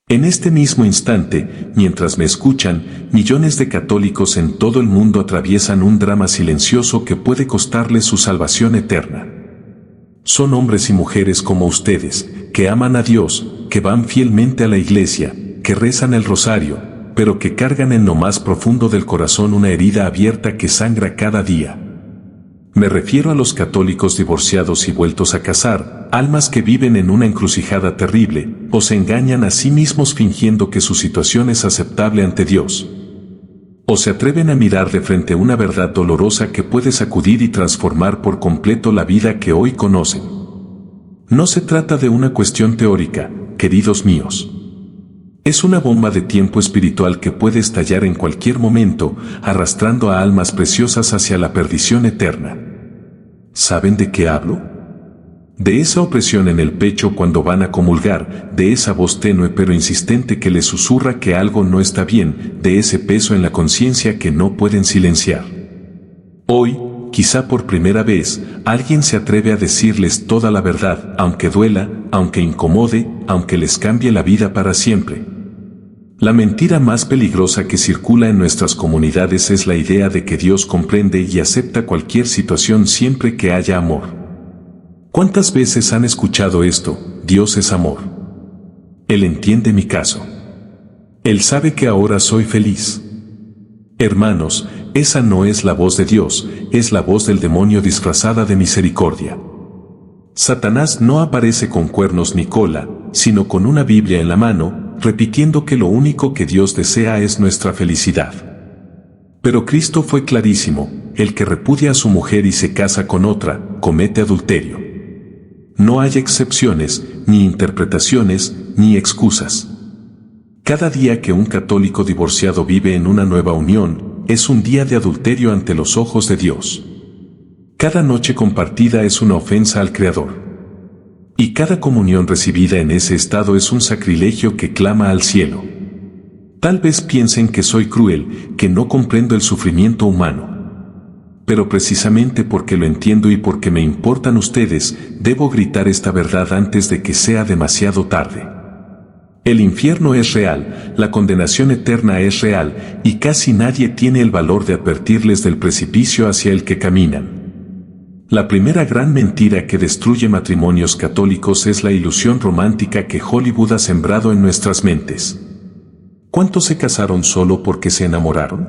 En este mismo instante, mientras me escuchan, millones de católicos en todo el mundo atraviesan un drama silencioso que puede costarles su salvación eterna. Son hombres y mujeres como ustedes, que aman a Dios, que van fielmente a la iglesia, que rezan el rosario, pero que cargan en lo más profundo del corazón una herida abierta que sangra cada día. Me refiero a los católicos divorciados y vueltos a casar, almas que viven en una encrucijada terrible, o se engañan a sí mismos fingiendo que su situación es aceptable ante Dios. O se atreven a mirar de frente una verdad dolorosa que puede sacudir y transformar por completo la vida que hoy conocen. No se trata de una cuestión teórica, queridos míos. Es una bomba de tiempo espiritual que puede estallar en cualquier momento, arrastrando a almas preciosas hacia la perdición eterna. ¿Saben de qué hablo? De esa opresión en el pecho cuando van a comulgar, de esa voz tenue pero insistente que les susurra que algo no está bien, de ese peso en la conciencia que no pueden silenciar. Hoy, quizá por primera vez, alguien se atreve a decirles toda la verdad, aunque duela, aunque incomode, aunque les cambie la vida para siempre. La mentira más peligrosa que circula en nuestras comunidades es la idea de que Dios comprende y acepta cualquier situación siempre que haya amor. ¿Cuántas veces han escuchado esto? Dios es amor. Él entiende mi caso. Él sabe que ahora soy feliz. Hermanos, esa no es la voz de Dios, es la voz del demonio disfrazada de misericordia. Satanás no aparece con cuernos ni cola, sino con una Biblia en la mano, repitiendo que lo único que Dios desea es nuestra felicidad. Pero Cristo fue clarísimo: el que repudia a su mujer y se casa con otra, comete adulterio. No hay excepciones, ni interpretaciones, ni excusas. Cada día que un católico divorciado vive en una nueva unión, es un día de adulterio ante los ojos de Dios. Cada noche compartida es una ofensa al Creador. Y cada comunión recibida en ese estado es un sacrilegio que clama al cielo. Tal vez piensen que soy cruel, que no comprendo el sufrimiento humano. Pero precisamente porque lo entiendo y porque me importan ustedes, debo gritar esta verdad antes de que sea demasiado tarde. El infierno es real, la condenación eterna es real, y casi nadie tiene el valor de advertirles del precipicio hacia el que caminan. La primera gran mentira que destruye matrimonios católicos es la ilusión romántica que Hollywood ha sembrado en nuestras mentes. ¿Cuántos se casaron solo porque se enamoraron?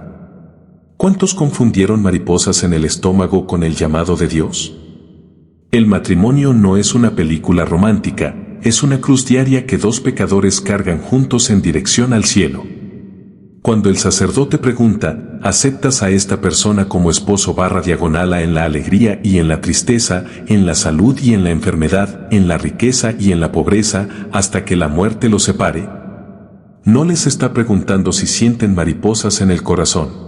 ¿Cuántos confundieron mariposas en el estómago con el llamado de Dios? El matrimonio no es una película romántica, es una cruz diaria que dos pecadores cargan juntos en dirección al cielo. Cuando el sacerdote pregunta, ¿aceptas a esta persona como esposo /diagonal en la alegría y en la tristeza, en la salud y en la enfermedad, en la riqueza y en la pobreza, hasta que la muerte los separe? No les está preguntando si sienten mariposas en el corazón.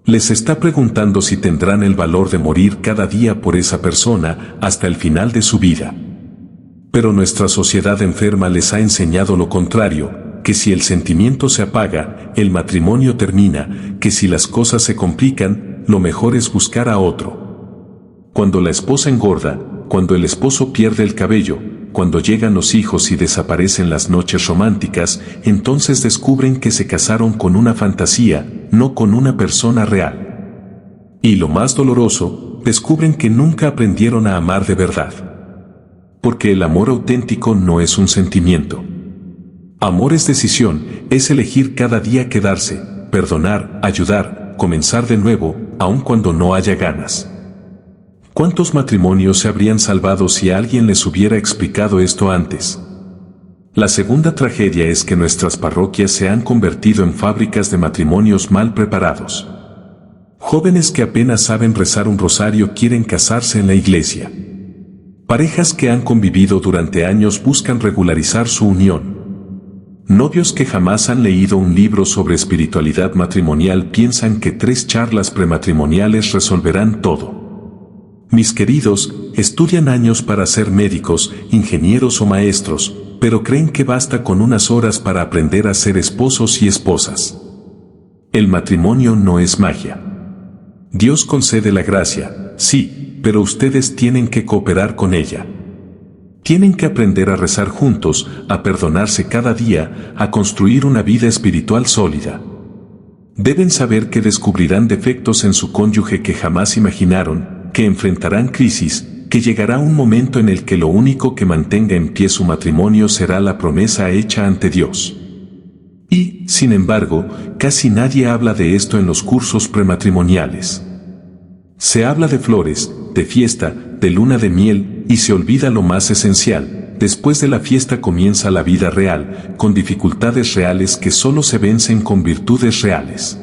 Les está preguntando si tendrán el valor de morir cada día por esa persona hasta el final de su vida. Pero nuestra sociedad enferma les ha enseñado lo contrario, que si el sentimiento se apaga, el matrimonio termina, que si las cosas se complican, lo mejor es buscar a otro. Cuando la esposa engorda, cuando el esposo pierde el cabello, cuando llegan los hijos y desaparecen las noches románticas, entonces descubren que se casaron con una fantasía, no con una persona real. Y lo más doloroso, descubren que nunca aprendieron a amar de verdad. Porque el amor auténtico no es un sentimiento. Amor es decisión, es elegir cada día quedarse, perdonar, ayudar, comenzar de nuevo, aun cuando no haya ganas. ¿Cuántos matrimonios se habrían salvado si alguien les hubiera explicado esto antes? La segunda tragedia es que nuestras parroquias se han convertido en fábricas de matrimonios mal preparados. Jóvenes que apenas saben rezar un rosario quieren casarse en la iglesia. Parejas que han convivido durante años buscan regularizar su unión. Novios que jamás han leído un libro sobre espiritualidad matrimonial piensan que 3 charlas prematrimoniales resolverán todo. Mis queridos, estudian años para ser médicos, ingenieros o maestros, pero creen que basta con unas horas para aprender a ser esposos y esposas. El matrimonio no es magia. Dios concede la gracia, sí, pero ustedes tienen que cooperar con ella. Tienen que aprender a rezar juntos, a perdonarse cada día, a construir una vida espiritual sólida. Deben saber que descubrirán defectos en su cónyuge que jamás imaginaron, que enfrentarán crisis, que llegará un momento en el que lo único que mantenga en pie su matrimonio será la promesa hecha ante Dios. Y, sin embargo, casi nadie habla de esto en los cursos prematrimoniales. Se habla de flores, de fiesta, de luna de miel, y se olvida lo más esencial. Después de la fiesta comienza la vida real, con dificultades reales que solo se vencen con virtudes reales.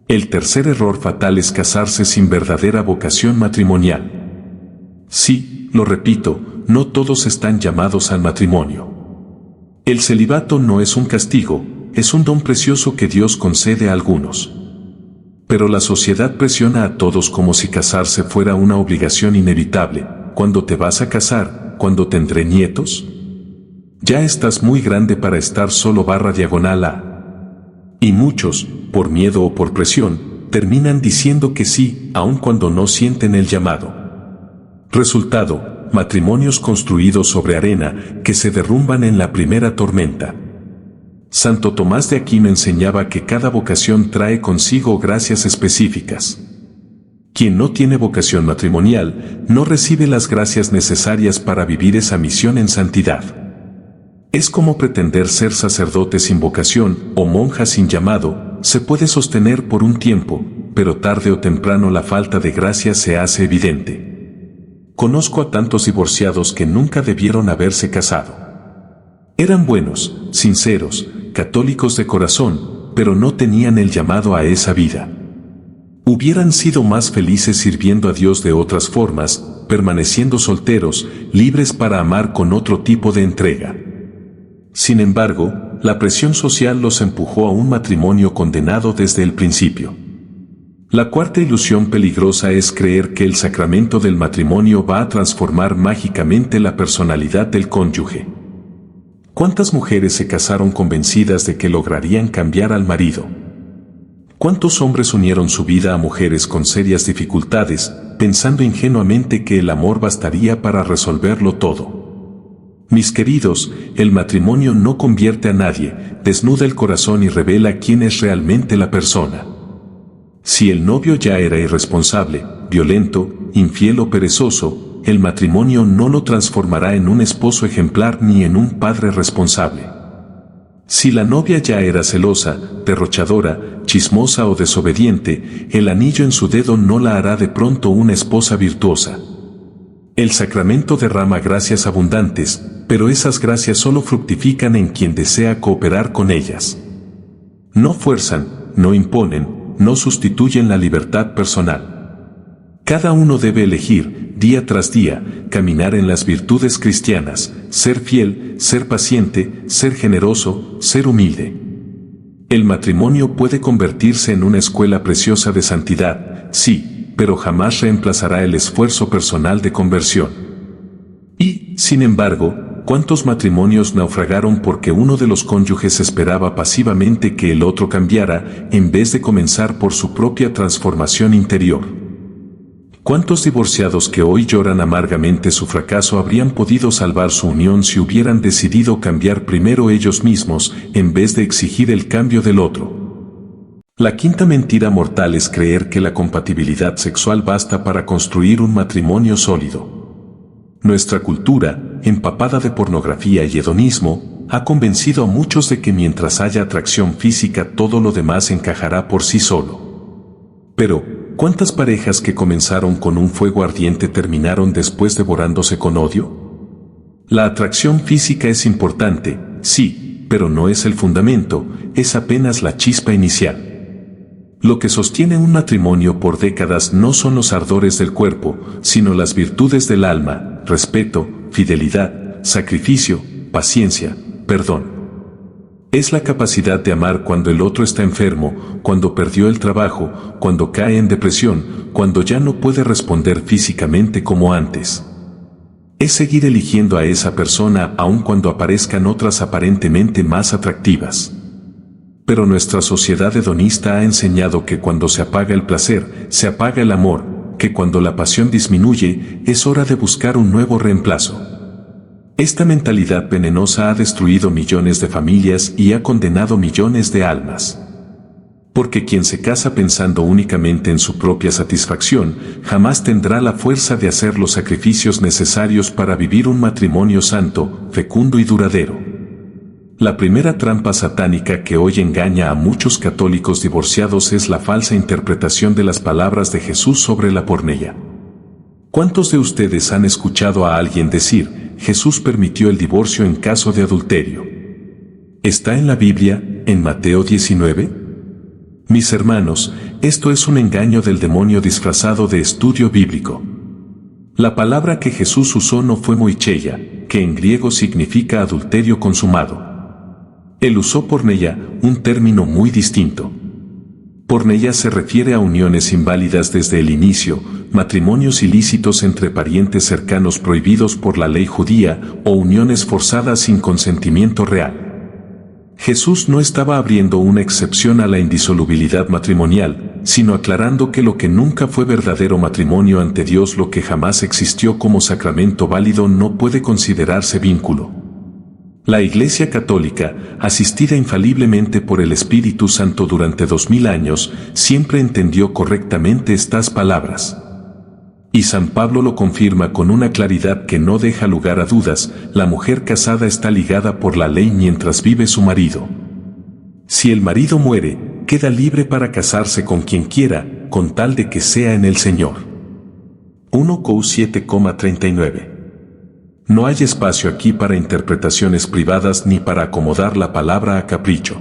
El tercer error fatal es casarse sin verdadera vocación matrimonial. Sí, lo repito, no todos están llamados al matrimonio. El celibato no es un castigo, es un don precioso que Dios concede a algunos. Pero la sociedad presiona a todos como si casarse fuera una obligación inevitable. ¿Cuándo te vas a casar? ¿Cuándo tendré nietos? Ya estás muy grande para estar solo /A. Y muchos, por miedo o por presión, terminan diciendo que sí, aun cuando no sienten el llamado. Resultado, matrimonios construidos sobre arena que se derrumban en la primera tormenta. Santo Tomás de Aquino enseñaba que cada vocación trae consigo gracias específicas. Quien no tiene vocación matrimonial no recibe las gracias necesarias para vivir esa misión en santidad. Es como pretender ser sacerdote sin vocación o monja sin llamado. Se puede sostener por un tiempo, pero tarde o temprano la falta de gracia se hace evidente. Conozco a tantos divorciados que nunca debieron haberse casado. Eran buenos, sinceros, católicos de corazón, pero no tenían el llamado a esa vida. Hubieran sido más felices sirviendo a Dios de otras formas, permaneciendo solteros, libres para amar con otro tipo de entrega. Sin embargo, la presión social los empujó a un matrimonio condenado desde el principio. La cuarta ilusión peligrosa es creer que el sacramento del matrimonio va a transformar mágicamente la personalidad del cónyuge. ¿Cuántas mujeres se casaron convencidas de que lograrían cambiar al marido? ¿Cuántos hombres unieron su vida a mujeres con serias dificultades, pensando ingenuamente que el amor bastaría para resolverlo todo? Mis queridos, el matrimonio no convierte a nadie, desnuda el corazón y revela quién es realmente la persona. Si el novio ya era irresponsable, violento, infiel o perezoso, el matrimonio no lo transformará en un esposo ejemplar ni en un padre responsable. Si la novia ya era celosa, derrochadora, chismosa o desobediente, el anillo en su dedo no la hará de pronto una esposa virtuosa. El sacramento derrama gracias abundantes, pero esas gracias solo fructifican en quien desea cooperar con ellas. No fuerzan, no imponen, no sustituyen la libertad personal. Cada uno debe elegir, día tras día, caminar en las virtudes cristianas, ser fiel, ser paciente, ser generoso, ser humilde. El matrimonio puede convertirse en una escuela preciosa de santidad, sí, pero jamás reemplazará el esfuerzo personal de conversión. Y, sin embargo, ¿cuántos matrimonios naufragaron porque uno de los cónyuges esperaba pasivamente que el otro cambiara, en vez de comenzar por su propia transformación interior? ¿Cuántos divorciados que hoy lloran amargamente su fracaso habrían podido salvar su unión si hubieran decidido cambiar primero ellos mismos, en vez de exigir el cambio del otro? La quinta mentira mortal es creer que la compatibilidad sexual basta para construir un matrimonio sólido. Nuestra cultura, empapada de pornografía y hedonismo, ha convencido a muchos de que mientras haya atracción física todo lo demás encajará por sí solo. Pero, ¿cuántas parejas que comenzaron con un fuego ardiente terminaron después devorándose con odio? La atracción física es importante, sí, pero no es el fundamento, es apenas la chispa inicial. Lo que sostiene un matrimonio por décadas no son los ardores del cuerpo, sino las virtudes del alma, respeto, fidelidad, sacrificio, paciencia, perdón. Es la capacidad de amar cuando el otro está enfermo, cuando perdió el trabajo, cuando cae en depresión, cuando ya no puede responder físicamente como antes. Es seguir eligiendo a esa persona aun cuando aparezcan otras aparentemente más atractivas. Pero nuestra sociedad hedonista ha enseñado que cuando se apaga el placer, se apaga el amor, que cuando la pasión disminuye, es hora de buscar un nuevo reemplazo. Esta mentalidad venenosa ha destruido millones de familias y ha condenado millones de almas. Porque quien se casa pensando únicamente en su propia satisfacción, jamás tendrá la fuerza de hacer los sacrificios necesarios para vivir un matrimonio santo, fecundo y duradero. La primera trampa satánica que hoy engaña a muchos católicos divorciados es la falsa interpretación de las palabras de Jesús sobre la porneia. ¿Cuántos de ustedes han escuchado a alguien decir, Jesús permitió el divorcio en caso de adulterio? ¿Está en la Biblia, en Mateo 19? Mis hermanos, esto es un engaño del demonio disfrazado de estudio bíblico. La palabra que Jesús usó no fue moicheia, que en griego significa adulterio consumado. Él usó porneia, un término muy distinto. Porneia se refiere a uniones inválidas desde el inicio, matrimonios ilícitos entre parientes cercanos prohibidos por la ley judía o uniones forzadas sin consentimiento real. Jesús no estaba abriendo una excepción a la indisolubilidad matrimonial, sino aclarando que lo que nunca fue verdadero matrimonio ante Dios, lo que jamás existió como sacramento válido, no puede considerarse vínculo. La Iglesia Católica, asistida infaliblemente por el Espíritu Santo durante 2000 años, siempre entendió correctamente estas palabras. Y San Pablo lo confirma con una claridad que no deja lugar a dudas: la mujer casada está ligada por la ley mientras vive su marido. Si el marido muere, queda libre para casarse con quien quiera, con tal de que sea en el Señor. 1 Cor 7,39. No hay espacio aquí para interpretaciones privadas ni para acomodar la palabra a capricho.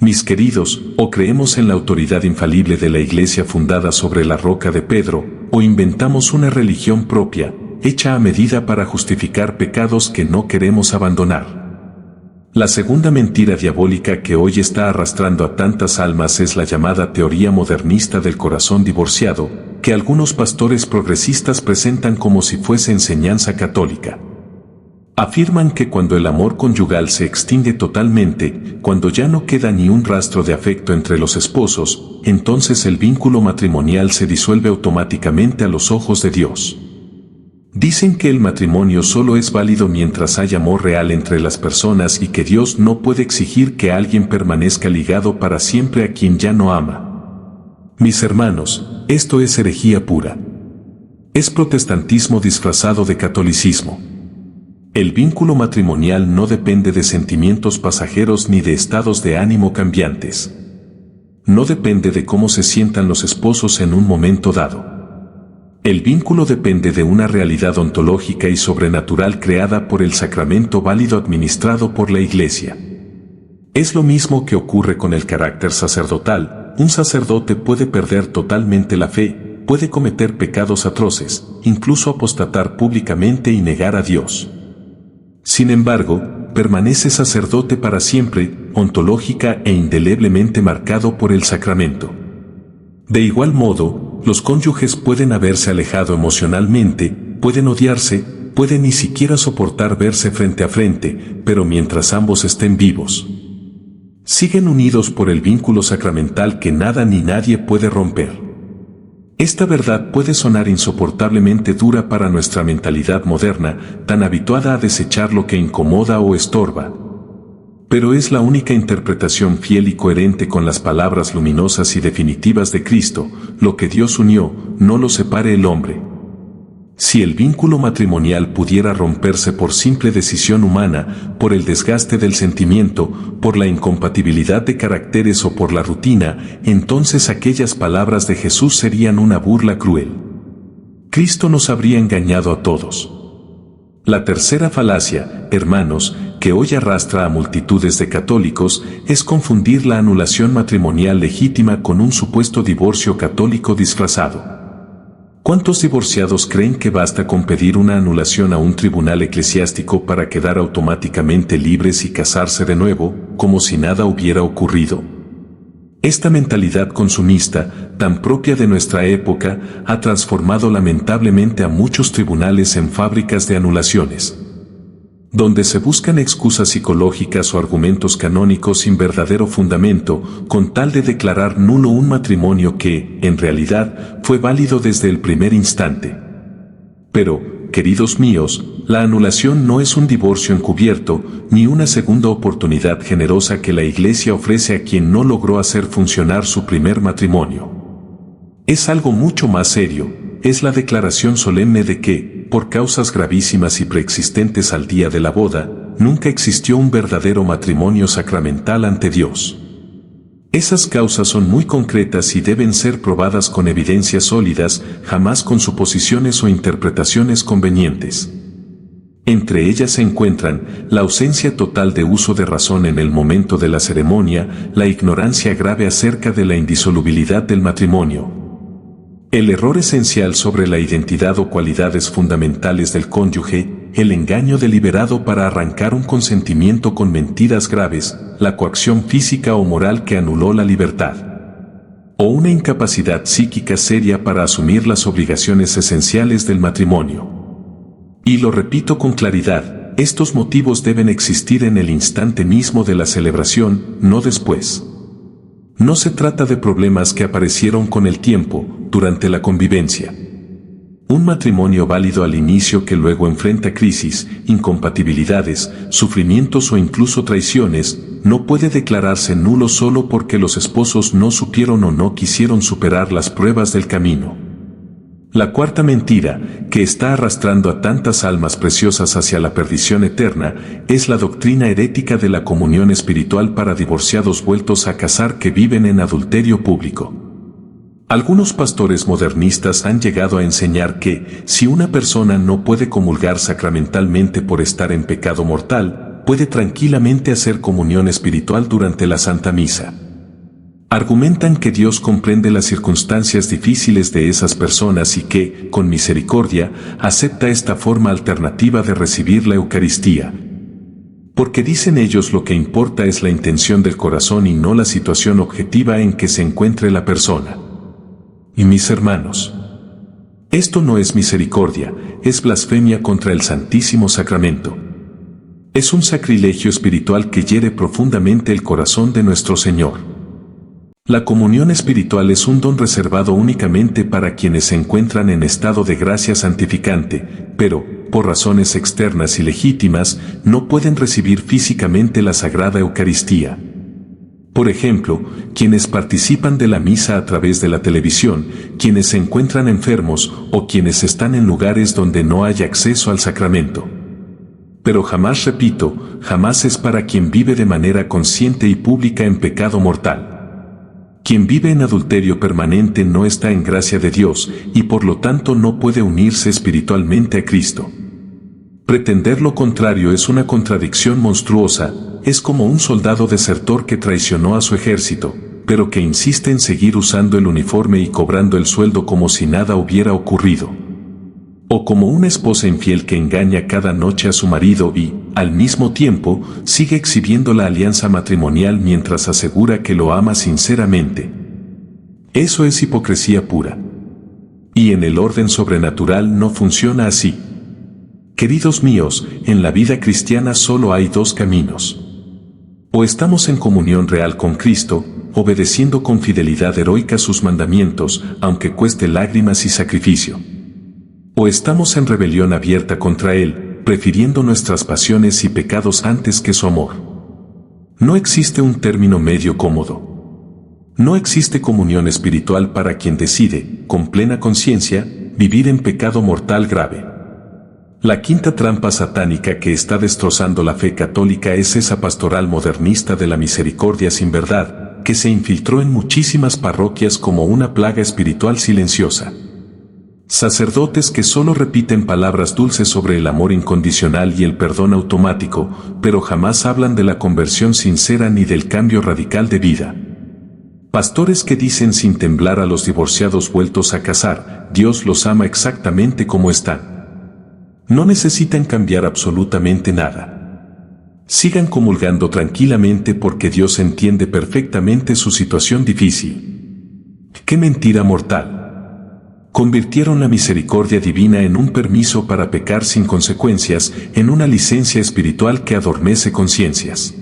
Mis queridos, o creemos en la autoridad infalible de la Iglesia fundada sobre la roca de Pedro, o inventamos una religión propia, hecha a medida para justificar pecados que no queremos abandonar. La segunda mentira diabólica que hoy está arrastrando a tantas almas es la llamada teoría modernista del corazón divorciado, que algunos pastores progresistas presentan como si fuese enseñanza católica. Afirman que cuando el amor conyugal se extingue totalmente, cuando ya no queda ni un rastro de afecto entre los esposos, entonces el vínculo matrimonial se disuelve automáticamente a los ojos de Dios. Dicen que el matrimonio solo es válido mientras hay amor real entre las personas y que Dios no puede exigir que alguien permanezca ligado para siempre a quien ya no ama. Mis hermanos, esto es herejía pura. Es protestantismo disfrazado de catolicismo. El vínculo matrimonial no depende de sentimientos pasajeros ni de estados de ánimo cambiantes. No depende de cómo se sientan los esposos en un momento dado. El vínculo depende de una realidad ontológica y sobrenatural creada por el sacramento válido administrado por la Iglesia. Es lo mismo que ocurre con el carácter sacerdotal. Un sacerdote puede perder totalmente la fe, puede cometer pecados atroces, incluso apostatar públicamente y negar a Dios. Sin embargo, permanece sacerdote para siempre, ontológica e indeleblemente marcado por el sacramento. De igual modo, los cónyuges pueden haberse alejado emocionalmente, pueden odiarse, pueden ni siquiera soportar verse frente a frente, pero mientras ambos estén vivos, siguen unidos por el vínculo sacramental que nada ni nadie puede romper. Esta verdad puede sonar insoportablemente dura para nuestra mentalidad moderna, tan habituada a desechar lo que incomoda o estorba. Pero es la única interpretación fiel y coherente con las palabras luminosas y definitivas de Cristo: lo que Dios unió, no lo separe el hombre. Si el vínculo matrimonial pudiera romperse por simple decisión humana, por el desgaste del sentimiento, por la incompatibilidad de caracteres o por la rutina, entonces aquellas palabras de Jesús serían una burla cruel. Cristo nos habría engañado a todos. La tercera falacia, hermanos, que hoy arrastra a multitudes de católicos, es confundir la anulación matrimonial legítima con un supuesto divorcio católico disfrazado. ¿Cuántos divorciados creen que basta con pedir una anulación a un tribunal eclesiástico para quedar automáticamente libres y casarse de nuevo, como si nada hubiera ocurrido? Esta mentalidad consumista, tan propia de nuestra época, ha transformado lamentablemente a muchos tribunales en fábricas de anulaciones, donde se buscan excusas psicológicas o argumentos canónicos sin verdadero fundamento, con tal de declarar nulo un matrimonio que, en realidad, fue válido desde el primer instante. Pero, queridos míos, la anulación no es un divorcio encubierto, ni una segunda oportunidad generosa que la Iglesia ofrece a quien no logró hacer funcionar su primer matrimonio. Es algo mucho más serio, es la declaración solemne de que, por causas gravísimas y preexistentes al día de la boda, nunca existió un verdadero matrimonio sacramental ante Dios. Esas causas son muy concretas y deben ser probadas con evidencias sólidas, jamás con suposiciones o interpretaciones convenientes. Entre ellas se encuentran la ausencia total de uso de razón en el momento de la ceremonia, la ignorancia grave acerca de la indisolubilidad del matrimonio, el error esencial sobre la identidad o cualidades fundamentales del cónyuge, el engaño deliberado para arrancar un consentimiento con mentiras graves, la coacción física o moral que anuló la libertad, o una incapacidad psíquica seria para asumir las obligaciones esenciales del matrimonio. Y lo repito con claridad, estos motivos deben existir en el instante mismo de la celebración, no después. No se trata de problemas que aparecieron con el tiempo, durante la convivencia. Un matrimonio válido al inicio que luego enfrenta crisis, incompatibilidades, sufrimientos o incluso traiciones, no puede declararse nulo solo porque los esposos no supieron o no quisieron superar las pruebas del camino. La cuarta mentira, que está arrastrando a tantas almas preciosas hacia la perdición eterna, es la doctrina herética de la comunión espiritual para divorciados vueltos a casar que viven en adulterio público. Algunos pastores modernistas han llegado a enseñar que, si una persona no puede comulgar sacramentalmente por estar en pecado mortal, puede tranquilamente hacer comunión espiritual durante la Santa Misa. Argumentan que Dios comprende las circunstancias difíciles de esas personas y que, con misericordia, acepta esta forma alternativa de recibir la Eucaristía. Porque dicen ellos lo que importa es la intención del corazón y no la situación objetiva en que se encuentre la persona. Y mis hermanos, esto no es misericordia, es blasfemia contra el Santísimo Sacramento. Es un sacrilegio espiritual que hiere profundamente el corazón de nuestro Señor. La comunión espiritual es un don reservado únicamente para quienes se encuentran en estado de gracia santificante, pero, por razones externas y legítimas, no pueden recibir físicamente la Sagrada Eucaristía. Por ejemplo, quienes participan de la misa a través de la televisión, quienes se encuentran enfermos o quienes están en lugares donde no hay acceso al sacramento. Pero jamás, repito, jamás es para quien vive de manera consciente y pública en pecado mortal. Quien vive en adulterio permanente no está en gracia de Dios y por lo tanto no puede unirse espiritualmente a Cristo. Pretender lo contrario es una contradicción monstruosa, es como un soldado desertor que traicionó a su ejército, pero que insiste en seguir usando el uniforme y cobrando el sueldo como si nada hubiera ocurrido. O como una esposa infiel que engaña cada noche a su marido y, al mismo tiempo, sigue exhibiendo la alianza matrimonial mientras asegura que lo ama sinceramente. Eso es hipocresía pura. Y en el orden sobrenatural no funciona así. Queridos míos, en la vida cristiana solo hay dos caminos. O estamos en comunión real con Cristo, obedeciendo con fidelidad heroica sus mandamientos, aunque cueste lágrimas y sacrificio. O estamos en rebelión abierta contra Él, prefiriendo nuestras pasiones y pecados antes que su amor. No existe un término medio cómodo. No existe comunión espiritual para quien decide, con plena conciencia, vivir en pecado mortal grave. La quinta trampa satánica que está destrozando la fe católica es esa pastoral modernista de la misericordia sin verdad, que se infiltró en muchísimas parroquias como una plaga espiritual silenciosa. Sacerdotes que solo repiten palabras dulces sobre el amor incondicional y el perdón automático, pero jamás hablan de la conversión sincera ni del cambio radical de vida. Pastores que dicen sin temblar a los divorciados vueltos a casar, Dios los ama exactamente como están. No necesitan cambiar absolutamente nada. Sigan comulgando tranquilamente porque Dios entiende perfectamente su situación difícil. ¡Qué mentira mortal! Convirtieron la misericordia divina en un permiso para pecar sin consecuencias, en una licencia espiritual que adormece conciencias.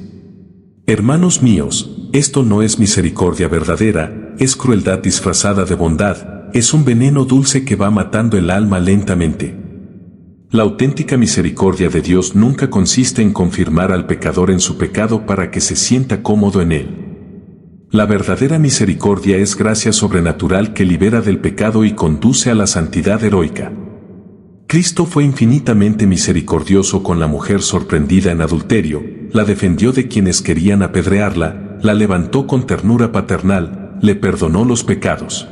Hermanos míos, esto no es misericordia verdadera, es crueldad disfrazada de bondad, es un veneno dulce que va matando el alma lentamente. La auténtica misericordia de Dios nunca consiste en confirmar al pecador en su pecado para que se sienta cómodo en él. La verdadera misericordia es gracia sobrenatural que libera del pecado y conduce a la santidad heroica. Cristo fue infinitamente misericordioso con la mujer sorprendida en adulterio, la defendió de quienes querían apedrearla, la levantó con ternura paternal, le perdonó los pecados.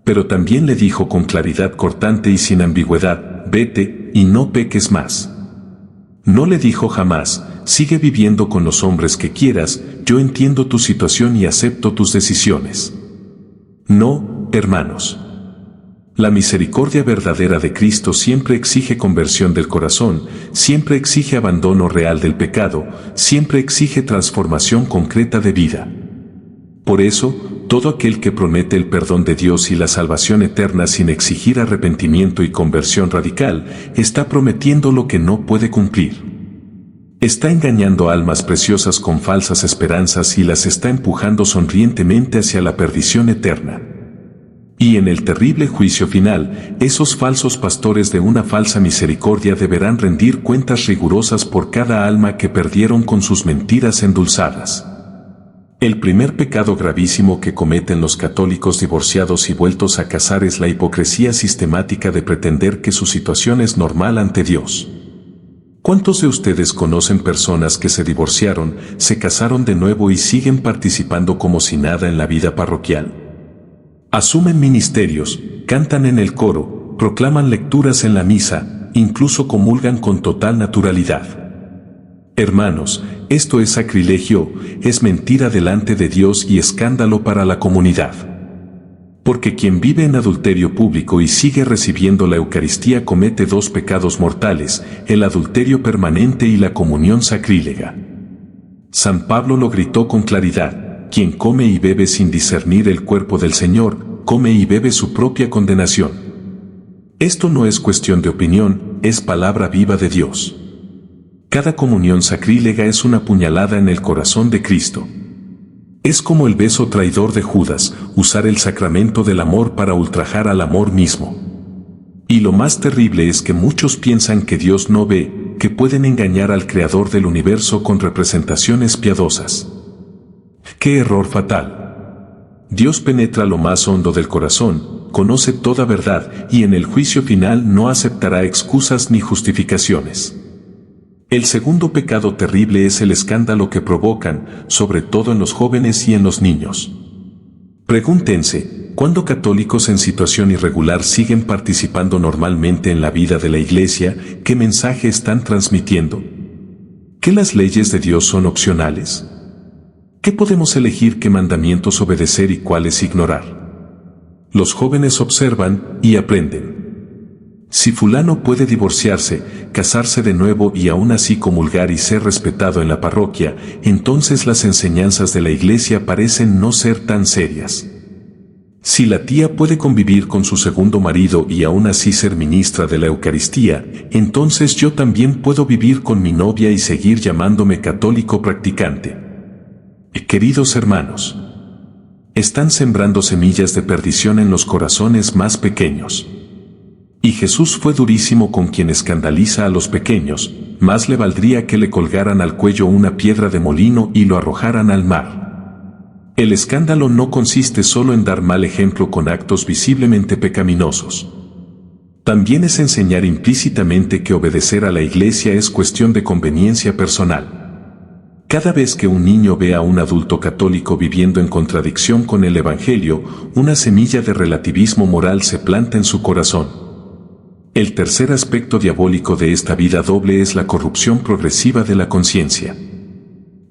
Pero también le dijo con claridad cortante y sin ambigüedad, vete, y no peques más. No le dijo jamás, sigue viviendo con los hombres que quieras, yo entiendo tu situación y acepto tus decisiones. No, hermanos. La misericordia verdadera de Cristo siempre exige conversión del corazón, siempre exige abandono real del pecado, siempre exige transformación concreta de vida. Por eso, todo aquel que promete el perdón de Dios y la salvación eterna sin exigir arrepentimiento y conversión radical, está prometiendo lo que no puede cumplir. Está engañando almas preciosas con falsas esperanzas y las está empujando sonrientemente hacia la perdición eterna. Y en el terrible juicio final, esos falsos pastores de una falsa misericordia deberán rendir cuentas rigurosas por cada alma que perdieron con sus mentiras endulzadas. El primer pecado gravísimo que cometen los católicos divorciados y vueltos a casar es la hipocresía sistemática de pretender que su situación es normal ante Dios. ¿Cuántos de ustedes conocen personas que se divorciaron, se casaron de nuevo y siguen participando como si nada en la vida parroquial? Asumen ministerios, cantan en el coro, proclaman lecturas en la misa, incluso comulgan con total naturalidad. Hermanos, esto es sacrilegio, es mentira delante de Dios y escándalo para la comunidad. Porque quien vive en adulterio público y sigue recibiendo la Eucaristía comete dos pecados mortales, el adulterio permanente y la comunión sacrílega. San Pablo lo gritó con claridad, quien come y bebe sin discernir el cuerpo del Señor, come y bebe su propia condenación. Esto no es cuestión de opinión, es palabra viva de Dios. Cada comunión sacrílega es una puñalada en el corazón de Cristo. Es como el beso traidor de Judas, usar el sacramento del amor para ultrajar al amor mismo. Y lo más terrible es que muchos piensan que Dios no ve, que pueden engañar al Creador del universo con representaciones piadosas. ¡Qué error fatal! Dios penetra lo más hondo del corazón, conoce toda verdad y en el juicio final no aceptará excusas ni justificaciones. El segundo pecado terrible es el escándalo que provocan, sobre todo en los jóvenes y en los niños. Pregúntense, ¿cuándo católicos en situación irregular siguen participando normalmente en la vida de la Iglesia? ¿Qué mensaje están transmitiendo? ¿Que las leyes de Dios son opcionales? ¿Qué podemos elegir qué mandamientos obedecer y cuáles ignorar? Los jóvenes observan y aprenden. Si fulano puede divorciarse, casarse de nuevo y aún así comulgar y ser respetado en la parroquia, entonces las enseñanzas de la Iglesia parecen no ser tan serias. Si la tía puede convivir con su segundo marido y aún así ser ministra de la Eucaristía, entonces yo también puedo vivir con mi novia y seguir llamándome católico practicante. Queridos hermanos, están sembrando semillas de perdición en los corazones más pequeños. Y Jesús fue durísimo con quien escandaliza a los pequeños, más le valdría que le colgaran al cuello una piedra de molino y lo arrojaran al mar. El escándalo no consiste solo en dar mal ejemplo con actos visiblemente pecaminosos. También es enseñar implícitamente que obedecer a la Iglesia es cuestión de conveniencia personal. Cada vez que un niño ve a un adulto católico viviendo en contradicción con el Evangelio, una semilla de relativismo moral se planta en su corazón. El tercer aspecto diabólico de esta vida doble es la corrupción progresiva de la conciencia.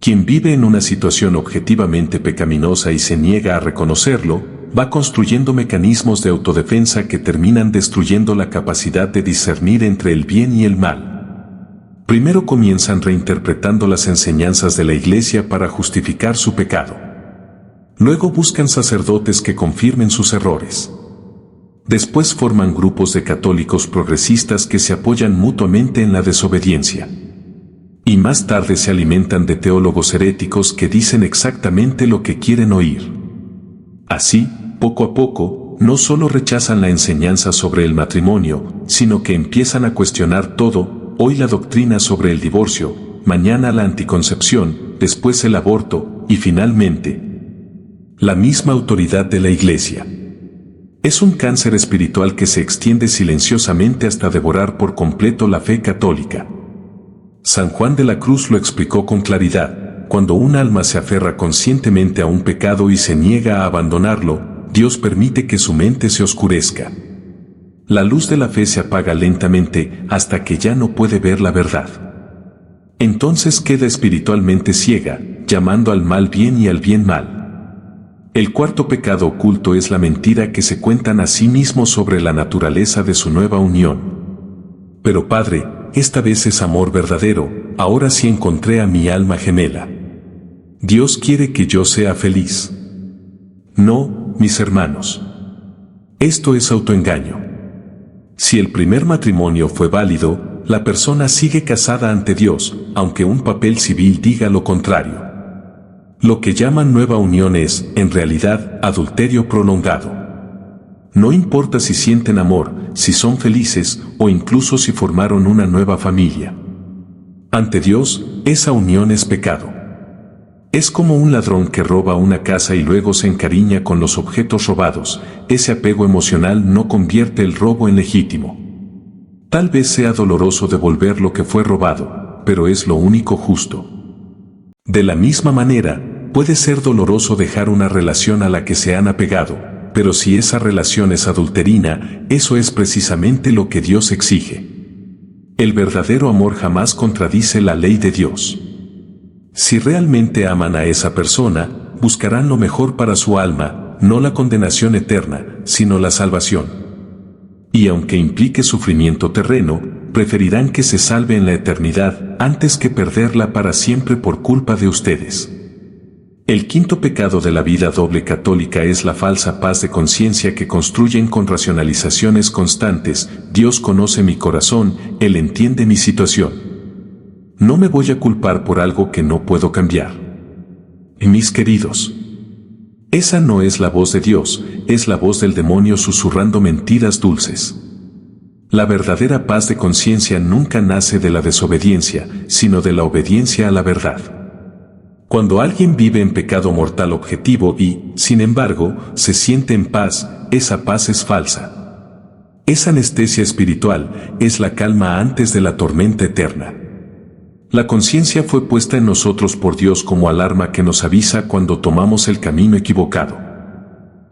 Quien vive en una situación objetivamente pecaminosa y se niega a reconocerlo, va construyendo mecanismos de autodefensa que terminan destruyendo la capacidad de discernir entre el bien y el mal. Primero comienzan reinterpretando las enseñanzas de la Iglesia para justificar su pecado. Luego buscan sacerdotes que confirmen sus errores. Después forman grupos de católicos progresistas que se apoyan mutuamente en la desobediencia. Y más tarde se alimentan de teólogos heréticos que dicen exactamente lo que quieren oír. Así, poco a poco, no solo rechazan la enseñanza sobre el matrimonio, sino que empiezan a cuestionar todo, hoy la doctrina sobre el divorcio, mañana la anticoncepción, después el aborto, y finalmente, la misma autoridad de la Iglesia. Es un cáncer espiritual que se extiende silenciosamente hasta devorar por completo la fe católica. San Juan de la Cruz lo explicó con claridad: cuando un alma se aferra conscientemente a un pecado y se niega a abandonarlo, Dios permite que su mente se oscurezca. La luz de la fe se apaga lentamente hasta que ya no puede ver la verdad. Entonces queda espiritualmente ciega, llamando al mal bien y al bien mal. El cuarto pecado oculto es la mentira que se cuentan a sí mismos sobre la naturaleza de su nueva unión. Pero Padre, esta vez es amor verdadero, ahora sí encontré a mi alma gemela. Dios quiere que yo sea feliz. No, mis hermanos. Esto es autoengaño. Si el primer matrimonio fue válido, la persona sigue casada ante Dios, aunque un papel civil diga lo contrario. Lo que llaman nueva unión es, en realidad, adulterio prolongado. No importa si sienten amor, si son felices, o incluso si formaron una nueva familia. Ante Dios, esa unión es pecado. Es como un ladrón que roba una casa y luego se encariña con los objetos robados. Ese apego emocional no convierte el robo en legítimo. Tal vez sea doloroso devolver lo que fue robado, pero es lo único justo. De la misma manera, puede ser doloroso dejar una relación a la que se han apegado, pero si esa relación es adulterina, eso es precisamente lo que Dios exige. El verdadero amor jamás contradice la ley de Dios. Si realmente aman a esa persona, buscarán lo mejor para su alma, no la condenación eterna, sino la salvación. Y aunque implique sufrimiento terreno, preferirán que se salve en la eternidad antes que perderla para siempre por culpa de ustedes. El quinto pecado de la vida doble católica es la falsa paz de conciencia que construyen con racionalizaciones constantes. Dios conoce mi corazón, Él entiende mi situación. No me voy a culpar por algo que no puedo cambiar. Mis queridos, esa no es la voz de Dios, es la voz del demonio susurrando mentiras dulces. La verdadera paz de conciencia nunca nace de la desobediencia, sino de la obediencia a la verdad. Cuando alguien vive en pecado mortal objetivo y, sin embargo, se siente en paz, esa paz es falsa. Es anestesia espiritual, es la calma antes de la tormenta eterna. La conciencia fue puesta en nosotros por Dios como alarma que nos avisa cuando tomamos el camino equivocado.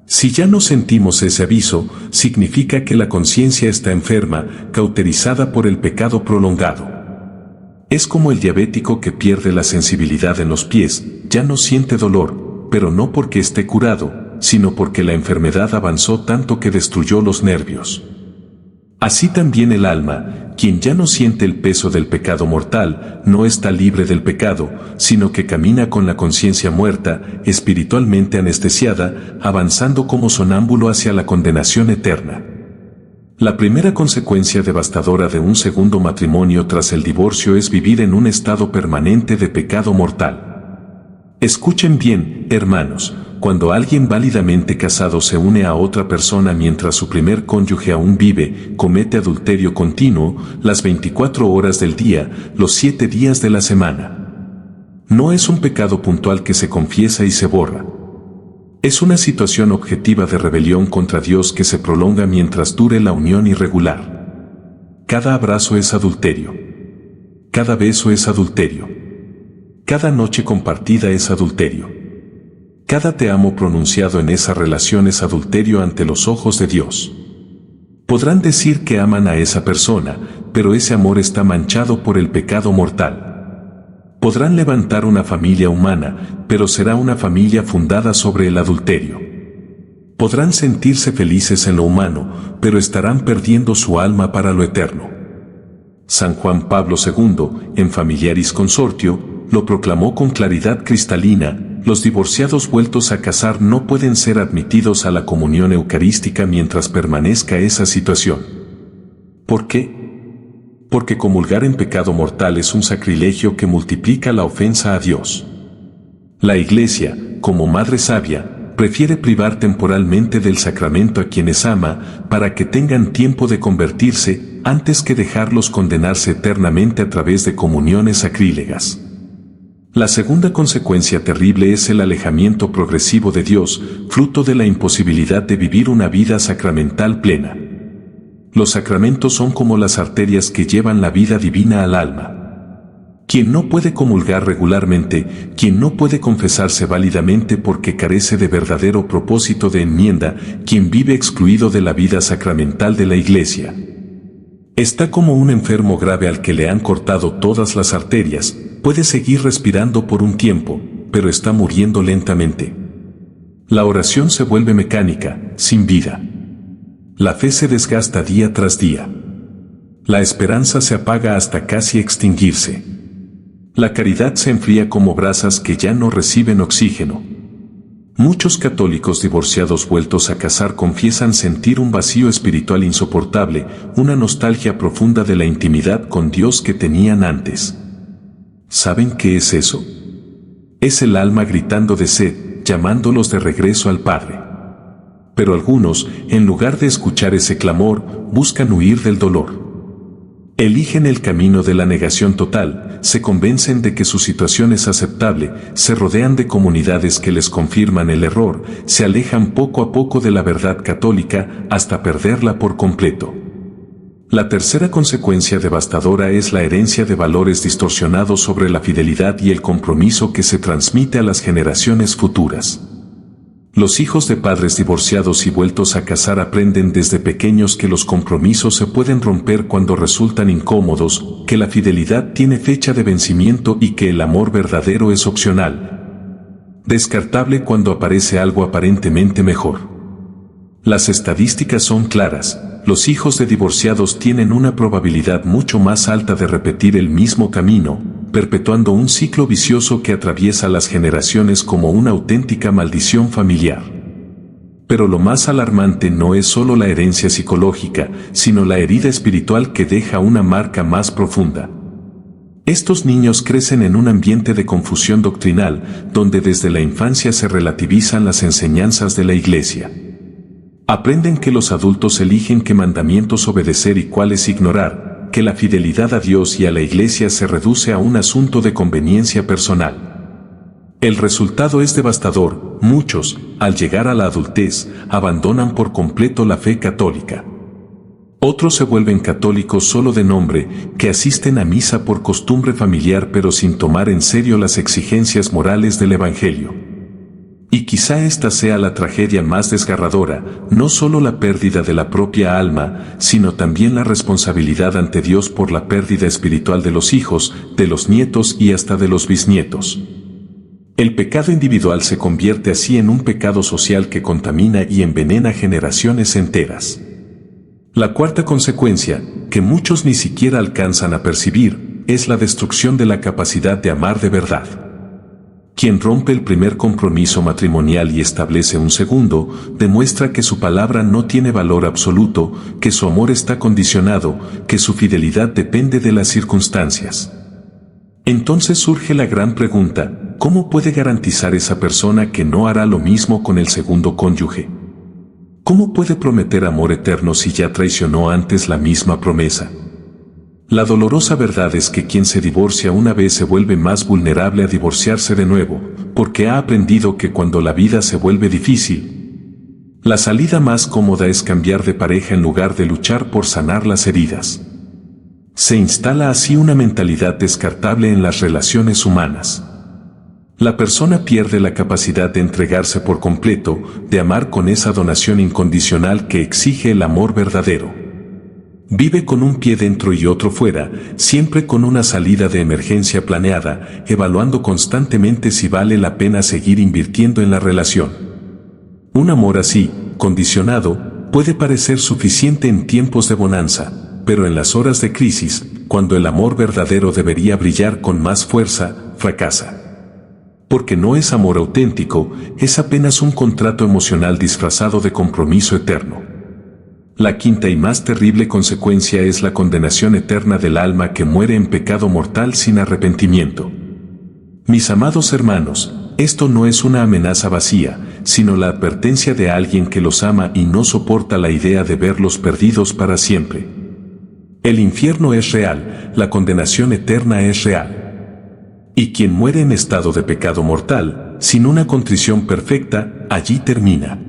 Si ya no sentimos ese aviso, significa que la conciencia está enferma, cauterizada por el pecado prolongado. Es como el diabético que pierde la sensibilidad en los pies, ya no siente dolor, pero no porque esté curado, sino porque la enfermedad avanzó tanto que destruyó los nervios. Así también el alma, quien ya no siente el peso del pecado mortal, no está libre del pecado, sino que camina con la conciencia muerta, espiritualmente anestesiada, avanzando como sonámbulo hacia la condenación eterna. La primera consecuencia devastadora de un segundo matrimonio tras el divorcio es vivir en un estado permanente de pecado mortal. Escuchen bien, hermanos, cuando alguien válidamente casado se une a otra persona mientras su primer cónyuge aún vive, comete adulterio continuo, las 24 horas del día, los 7 días de la semana. No es un pecado puntual que se confiesa y se borra. Es una situación objetiva de rebelión contra Dios que se prolonga mientras dure la unión irregular. Cada abrazo es adulterio. Cada beso es adulterio. Cada noche compartida es adulterio. Cada te amo pronunciado en esa relación es adulterio ante los ojos de Dios. Podrán decir que aman a esa persona, pero ese amor está manchado por el pecado mortal. Podrán levantar una familia humana, pero será una familia fundada sobre el adulterio. Podrán sentirse felices en lo humano, pero estarán perdiendo su alma para lo eterno. San Juan Pablo II, en Familiaris Consortio, lo proclamó con claridad cristalina: los divorciados vueltos a casar no pueden ser admitidos a la comunión eucarística mientras permanezca esa situación. ¿Por qué? Porque comulgar en pecado mortal es un sacrilegio que multiplica la ofensa a Dios. La Iglesia, como madre sabia, prefiere privar temporalmente del sacramento a quienes ama para que tengan tiempo de convertirse antes que dejarlos condenarse eternamente a través de comuniones sacrílegas. La segunda consecuencia terrible es el alejamiento progresivo de Dios, fruto de la imposibilidad de vivir una vida sacramental plena. Los sacramentos son como las arterias que llevan la vida divina al alma. Quien no puede comulgar regularmente, quien no puede confesarse válidamente porque carece de verdadero propósito de enmienda, quien vive excluido de la vida sacramental de la Iglesia, está como un enfermo grave al que le han cortado todas las arterias, puede seguir respirando por un tiempo, pero está muriendo lentamente. La oración se vuelve mecánica, sin vida. La fe se desgasta día tras día. La esperanza se apaga hasta casi extinguirse. La caridad se enfría como brasas que ya no reciben oxígeno. Muchos católicos divorciados vueltos a casar confiesan sentir un vacío espiritual insoportable, una nostalgia profunda de la intimidad con Dios que tenían antes. ¿Saben qué es eso? Es el alma gritando de sed, llamándolos de regreso al Padre. Pero algunos, en lugar de escuchar ese clamor, buscan huir del dolor. Eligen el camino de la negación total, se convencen de que su situación es aceptable, se rodean de comunidades que les confirman el error, se alejan poco a poco de la verdad católica hasta perderla por completo. La tercera consecuencia devastadora es la herencia de valores distorsionados sobre la fidelidad y el compromiso que se transmite a las generaciones futuras. Los hijos de padres divorciados y vueltos a casar aprenden desde pequeños que los compromisos se pueden romper cuando resultan incómodos, que la fidelidad tiene fecha de vencimiento y que el amor verdadero es opcional, descartable cuando aparece algo aparentemente mejor. Las estadísticas son claras, los hijos de divorciados tienen una probabilidad mucho más alta de repetir el mismo camino, perpetuando un ciclo vicioso que atraviesa las generaciones como una auténtica maldición familiar. Pero lo más alarmante no es solo la herencia psicológica, sino la herida espiritual que deja una marca más profunda. Estos niños crecen en un ambiente de confusión doctrinal, donde desde la infancia se relativizan las enseñanzas de la Iglesia. Aprenden que los adultos eligen qué mandamientos obedecer y cuáles ignorar, que la fidelidad a Dios y a la Iglesia se reduce a un asunto de conveniencia personal. El resultado es devastador. Muchos, al llegar a la adultez, abandonan por completo la fe católica. Otros se vuelven católicos solo de nombre, que asisten a misa por costumbre familiar pero sin tomar en serio las exigencias morales del Evangelio. Y quizá esta sea la tragedia más desgarradora, no solo la pérdida de la propia alma, sino también la responsabilidad ante Dios por la pérdida espiritual de los hijos, de los nietos y hasta de los bisnietos. El pecado individual se convierte así en un pecado social que contamina y envenena generaciones enteras. La cuarta consecuencia, que muchos ni siquiera alcanzan a percibir, es la destrucción de la capacidad de amar de verdad. Quien rompe el primer compromiso matrimonial y establece un segundo, demuestra que su palabra no tiene valor absoluto, que su amor está condicionado, que su fidelidad depende de las circunstancias. Entonces surge la gran pregunta, ¿cómo puede garantizar esa persona que no hará lo mismo con el segundo cónyuge? ¿Cómo puede prometer amor eterno si ya traicionó antes la misma promesa? La dolorosa verdad es que quien se divorcia una vez se vuelve más vulnerable a divorciarse de nuevo, porque ha aprendido que cuando la vida se vuelve difícil, la salida más cómoda es cambiar de pareja en lugar de luchar por sanar las heridas. Se instala así una mentalidad descartable en las relaciones humanas. La persona pierde la capacidad de entregarse por completo, de amar con esa donación incondicional que exige el amor verdadero. Vive con un pie dentro y otro fuera, siempre con una salida de emergencia planeada, evaluando constantemente si vale la pena seguir invirtiendo en la relación. Un amor así, condicionado, puede parecer suficiente en tiempos de bonanza, pero en las horas de crisis, cuando el amor verdadero debería brillar con más fuerza, fracasa. Porque no es amor auténtico, es apenas un contrato emocional disfrazado de compromiso eterno. La quinta y más terrible consecuencia es la condenación eterna del alma que muere en pecado mortal sin arrepentimiento. Mis amados hermanos, esto no es una amenaza vacía, sino la advertencia de alguien que los ama y no soporta la idea de verlos perdidos para siempre. El infierno es real, la condenación eterna es real. Y quien muere en estado de pecado mortal, sin una contrición perfecta, allí termina.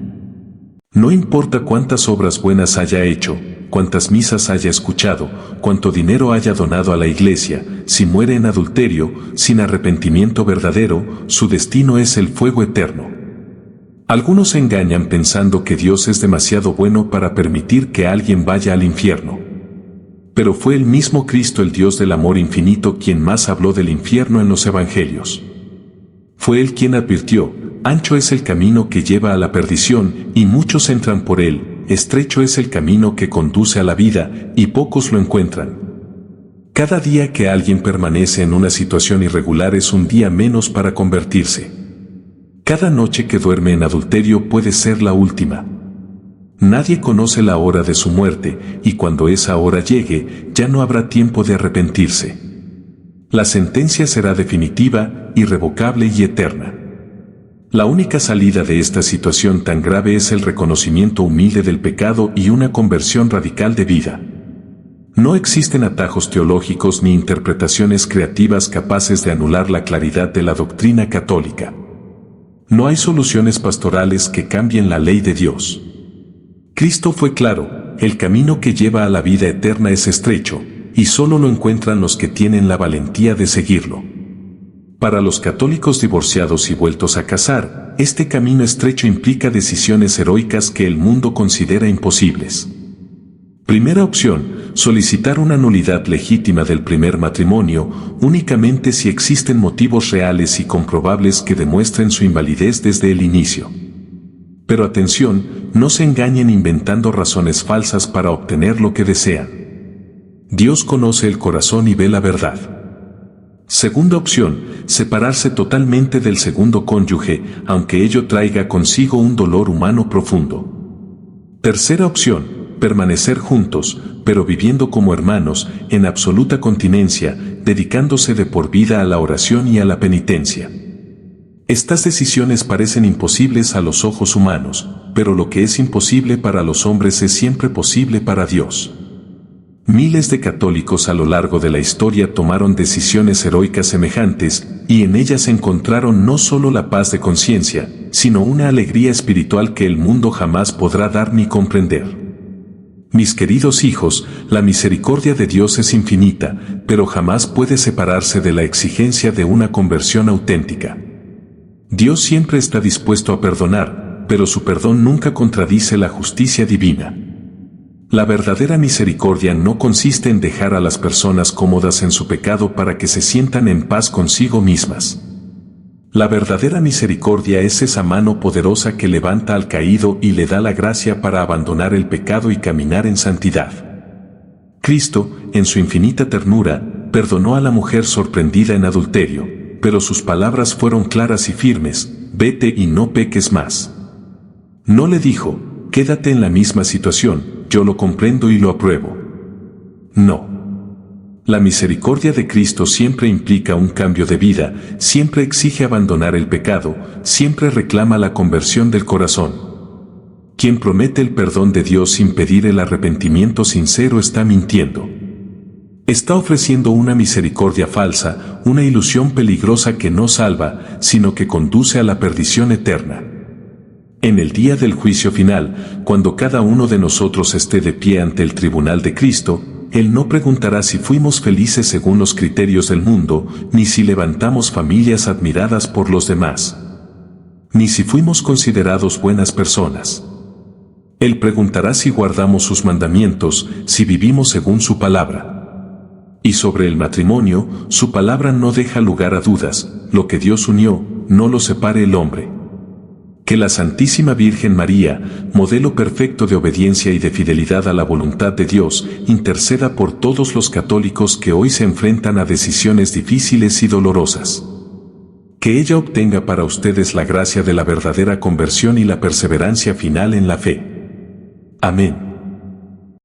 No importa cuántas obras buenas haya hecho, cuántas misas haya escuchado, cuánto dinero haya donado a la iglesia, si muere en adulterio, sin arrepentimiento verdadero, su destino es el fuego eterno. Algunos se engañan pensando que Dios es demasiado bueno para permitir que alguien vaya al infierno. Pero fue el mismo Cristo, el Dios del amor infinito, quien más habló del infierno en los evangelios. Fue Él quien advirtió: ancho es el camino que lleva a la perdición, y muchos entran por él, estrecho es el camino que conduce a la vida, y pocos lo encuentran. Cada día que alguien permanece en una situación irregular es un día menos para convertirse. Cada noche que duerme en adulterio puede ser la última. Nadie conoce la hora de su muerte, y cuando esa hora llegue, ya no habrá tiempo de arrepentirse. La sentencia será definitiva, irrevocable y eterna. La única salida de esta situación tan grave es el reconocimiento humilde del pecado y una conversión radical de vida. No existen atajos teológicos ni interpretaciones creativas capaces de anular la claridad de la doctrina católica. No hay soluciones pastorales que cambien la ley de Dios. Cristo fue claro: el camino que lleva a la vida eterna es estrecho, y solo lo encuentran los que tienen la valentía de seguirlo. Para los católicos divorciados y vueltos a casar, este camino estrecho implica decisiones heroicas que el mundo considera imposibles. Primera opción: solicitar una nulidad legítima del primer matrimonio, únicamente si existen motivos reales y comprobables que demuestren su invalidez desde el inicio. Pero atención, no se engañen inventando razones falsas para obtener lo que desean. Dios conoce el corazón y ve la verdad. Segunda opción: separarse totalmente del segundo cónyuge, aunque ello traiga consigo un dolor humano profundo. Tercera opción: permanecer juntos, pero viviendo como hermanos, en absoluta continencia, dedicándose de por vida a la oración y a la penitencia. Estas decisiones parecen imposibles a los ojos humanos, pero lo que es imposible para los hombres es siempre posible para Dios. Miles de católicos a lo largo de la historia tomaron decisiones heroicas semejantes, y en ellas encontraron no solo la paz de conciencia, sino una alegría espiritual que el mundo jamás podrá dar ni comprender. Mis queridos hijos, la misericordia de Dios es infinita, pero jamás puede separarse de la exigencia de una conversión auténtica. Dios siempre está dispuesto a perdonar, pero su perdón nunca contradice la justicia divina. La verdadera misericordia no consiste en dejar a las personas cómodas en su pecado para que se sientan en paz consigo mismas. La verdadera misericordia es esa mano poderosa que levanta al caído y le da la gracia para abandonar el pecado y caminar en santidad. Cristo, en su infinita ternura, perdonó a la mujer sorprendida en adulterio, pero sus palabras fueron claras y firmes: vete y no peques más. No le dijo: quédate en la misma situación, yo lo comprendo y lo apruebo. No. La misericordia de Cristo siempre implica un cambio de vida, siempre exige abandonar el pecado, siempre reclama la conversión del corazón. Quien promete el perdón de Dios sin pedir el arrepentimiento sincero está mintiendo. Está ofreciendo una misericordia falsa, una ilusión peligrosa que no salva, sino que conduce a la perdición eterna. En el día del juicio final, cuando cada uno de nosotros esté de pie ante el tribunal de Cristo, Él no preguntará si fuimos felices según los criterios del mundo, ni si levantamos familias admiradas por los demás, ni si fuimos considerados buenas personas. Él preguntará si guardamos sus mandamientos, si vivimos según su palabra. Y sobre el matrimonio, su palabra no deja lugar a dudas: lo que Dios unió, no lo separe el hombre. Que la Santísima Virgen María, modelo perfecto de obediencia y de fidelidad a la voluntad de Dios, interceda por todos los católicos que hoy se enfrentan a decisiones difíciles y dolorosas. Que ella obtenga para ustedes la gracia de la verdadera conversión y la perseverancia final en la fe. Amén.